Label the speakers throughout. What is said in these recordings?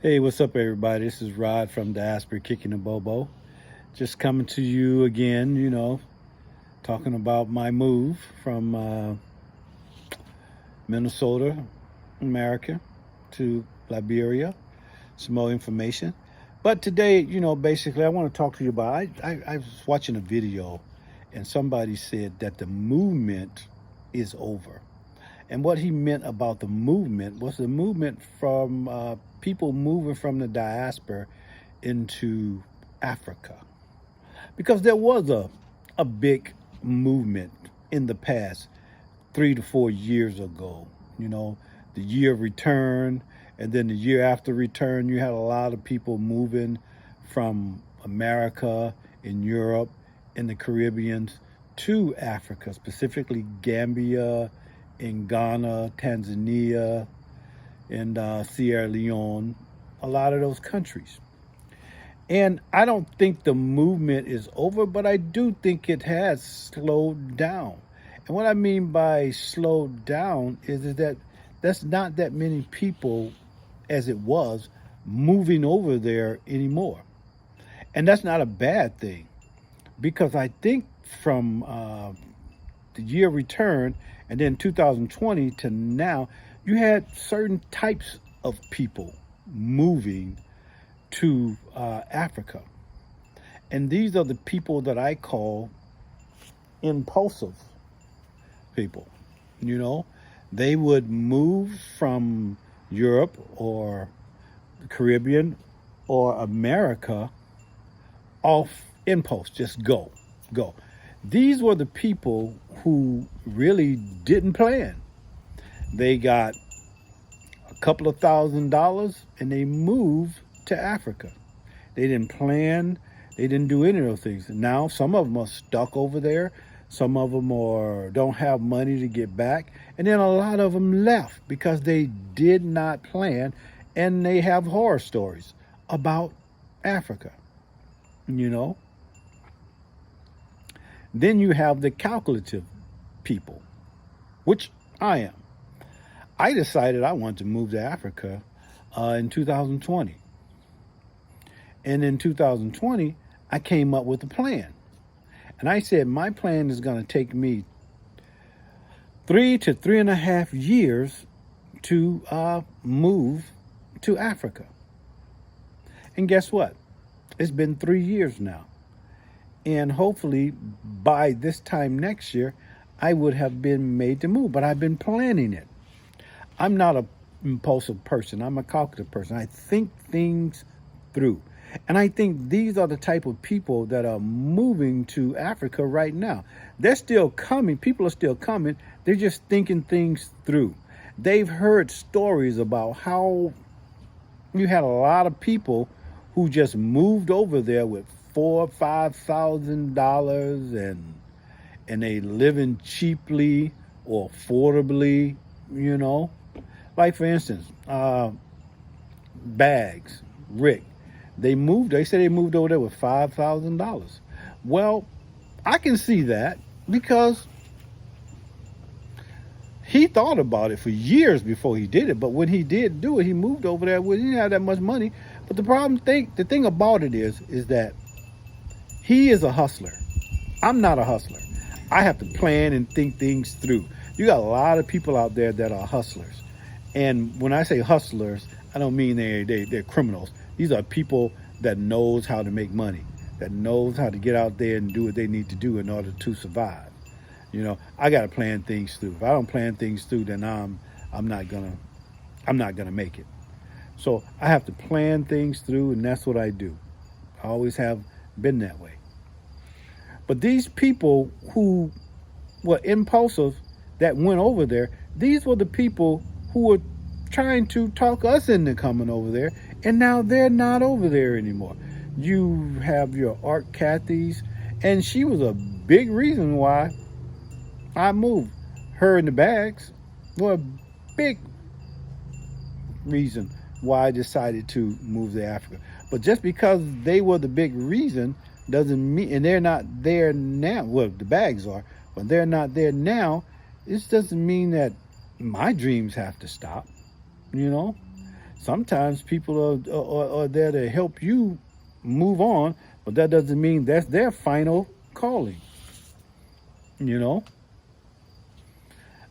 Speaker 1: Hey, what's up, everybody? This is Rod from Diaspora kicking the bobo. Just coming to you again, talking about my move from Minnesota, America, to Liberia. Some more information. But today, basically, I want to talk to you about. I was watching a video, and somebody said that the movement is over. And what he meant about the movement was the movement from people moving from the diaspora into Africa. Because there was a big movement in the past 3 to 4 years ago. The year of return, and then the year after return, you had a lot of people moving from America, in Europe, in the Caribbean to Africa, specifically Gambia, in Ghana, Tanzania, and Sierra Leone, a lot of those countries. And I don't think the movement is over, but I do think it has slowed down. And what I mean by slowed down is that that's not that many people as it was moving over there anymore. And that's not a bad thing, because I think from the year return and then 2020 to now, you had certain types of people moving to Africa. And these are the people that I call impulsive people. They would move from Europe or the Caribbean or America off impulse, just go. These were the people who really didn't plan. They got a couple of $1,000 and they moved to Africa. They didn't plan. They didn't do any of those things. Now, some of them are stuck over there. Some of them don't have money to get back. And then a lot of them left because they did not plan, and they have horror stories about Africa, Then you have the calculative people, which I am. I decided I wanted to move to Africa in 2020. And in 2020, I came up with a plan. And I said, my plan is going to take me 3 to 3.5 years to move to Africa. And guess what? It's been 3 years now. And hopefully by this time next year, I would have been made to move. But I've been planning it. I'm not an impulsive person. I'm a calculative person. I think things through. And I think these are the type of people that are moving to Africa right now. They're still coming. People are still coming. They're just thinking things through. They've heard stories about how you had a lot of people who just moved over there with $4,000 or $5,000 and they living cheaply or affordably, Like, for instance, Bags, Rick. They said they moved over there with $5,000. Well, I can see that because he thought about it for years before he did it. But when he did do it, he moved over there. He didn't have that much money. But the thing about it is that he is a hustler. I'm not a hustler. I have to plan and think things through. You got a lot of people out there that are hustlers. And when I say hustlers, I don't mean they're criminals. These are people that knows how to make money, that knows how to get out there and do what they need to do in order to survive. I got to plan things through. If I don't plan things through, then I'm not gonna make it. So I have to plan things through, and that's what I do. I always have been that way. But these people who were impulsive that went over there, these were the people who were trying to talk us into coming over there, and now they're not over there anymore. You have your Aunt Kathy's, and she was a big reason why I moved. Her and the Bags were a big reason why I decided to move to Africa. But just because they were the big reason doesn't mean, and they're not there now. Well, the Bags are, but they're not there now. This doesn't mean that my dreams have to stop. Sometimes people are there to help you move on, but that doesn't mean that's their final calling. You know,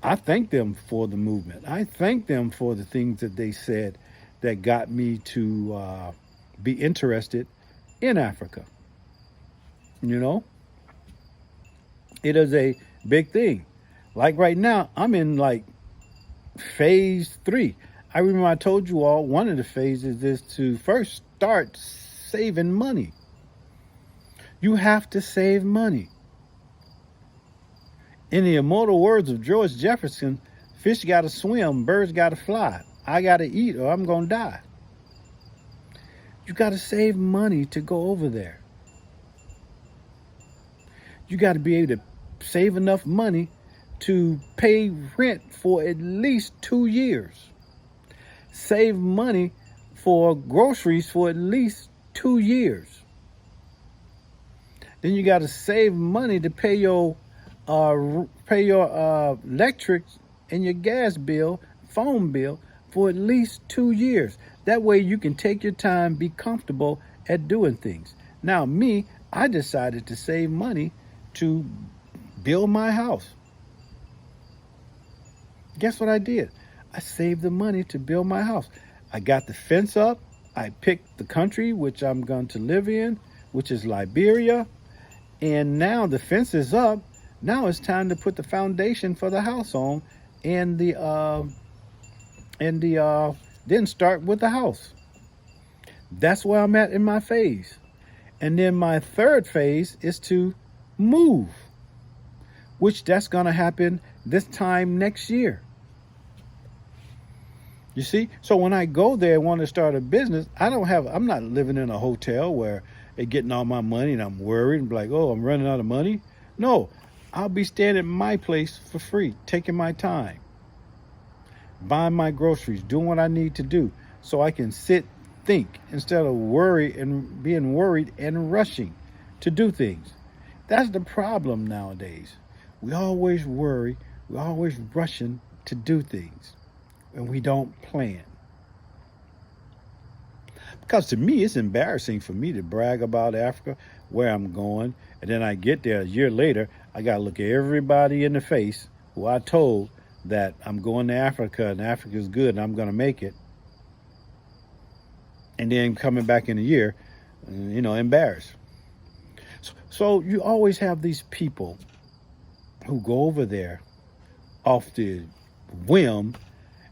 Speaker 1: I thank them for the movement. I thank them for the things that they said that got me to be interested in Africa. You know, it is a big thing. Like right now, I'm in like phase 3. I remember I told you all one of the phases is to first start saving money. You have to save money. In the immortal words of George Jefferson, fish gotta swim, birds gotta fly. I gotta eat or I'm gonna die. You gotta save money to go over there. You gotta be able to save enough money to pay rent for at least 2 years. Save money for groceries for at least 2 years. Then you got to save money to pay your electric and your gas bill, phone bill for at least 2 years. That way you can take your time, be comfortable at doing things. Now me, I decided to save money to build my house. Guess what I did? I saved the money to build my house. I got the fence up. I picked the country which I'm going to live in, which is Liberia. And now the fence is up. Now it's time to put the foundation for the house on, and then start with the house. That's where I'm at in my phase. And then my third phase is to move, which that's going to happen this time next year. You see? So when I go there and want to start a business, I'm not living in a hotel where they're getting all my money and I'm worried and like, oh, I'm running out of money. No, I'll be staying at my place for free, taking my time, buying my groceries, doing what I need to do so I can sit, think instead of worry and being worried and rushing to do things. That's the problem nowadays. We always worry, we're always rushing to do things, and we don't plan. Because to me, it's embarrassing for me to brag about Africa, where I'm going, and then I get there a year later, I got to look at everybody in the face who I told that I'm going to Africa and Africa's good and I'm going to make it. And then coming back in a year, embarrassed. So you always have these people who go over there off the whim,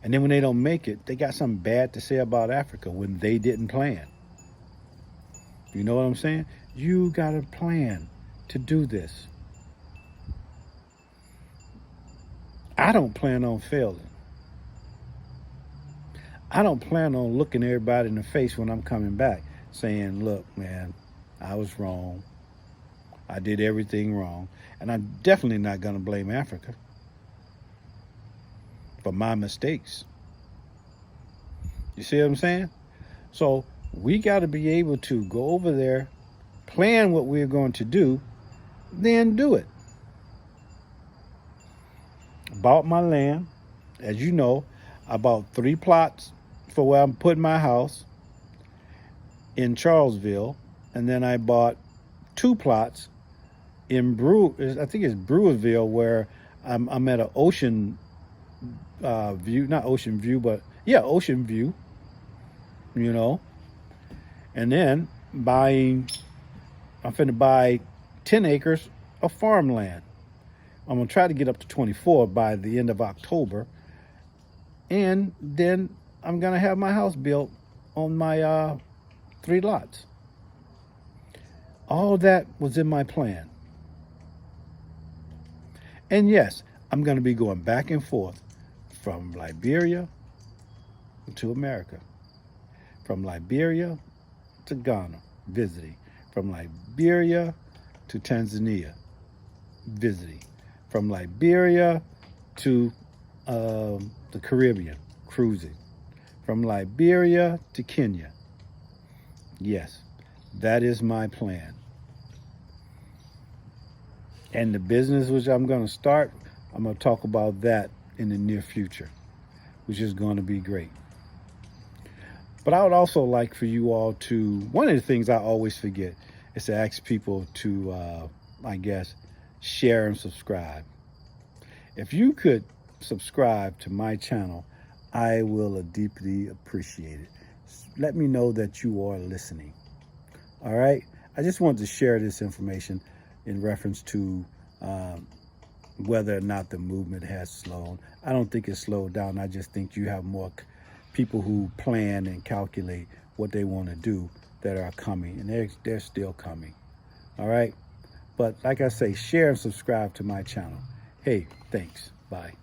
Speaker 1: and then when they don't make it, they got something bad to say about Africa when they didn't plan. You know what I'm saying? You got to plan to do this. I don't plan on failing. I don't plan on looking everybody in the face when I'm coming back saying, look, man, I was wrong. I did everything wrong. And I'm definitely not going to blame Africa for my mistakes. You see what I'm saying? So we got to be able to go over there, plan what we're going to do, then do it. Bought my land. As you know, I bought 3 plots for where I'm putting my house in Charlesville. And then I bought 2 plots in I think it's Brewerville, where I'm at an ocean view, not ocean view, but yeah, ocean view, and then I'm finna buy 10 acres of farmland. I'm gonna try to get up to 24 by the end of October, and then I'm gonna have my house built on my 3 lots. All that was in my plan. And yes, I'm going to be going back and forth from Liberia to America, from Liberia to Ghana, visiting, from Liberia to Tanzania, visiting, from Liberia to the Caribbean, cruising, from Liberia to Kenya. Yes, that is my plan. And the business which I'm going to start, I'm going to talk about that in the near future, which is going to be great. But I would also like for you all to, one of the things I always forget is to ask people to, I guess, share and subscribe. If you could subscribe to my channel, I will deeply appreciate it. Let me know that you are listening. All right. I just wanted to share this information in reference to whether or not the movement has slowed. I don't think it's slowed down. I just think you have more people who plan and calculate what they want to do that are coming, and they're still coming. All right. But like I say, share and subscribe to my channel. Hey, thanks. Bye.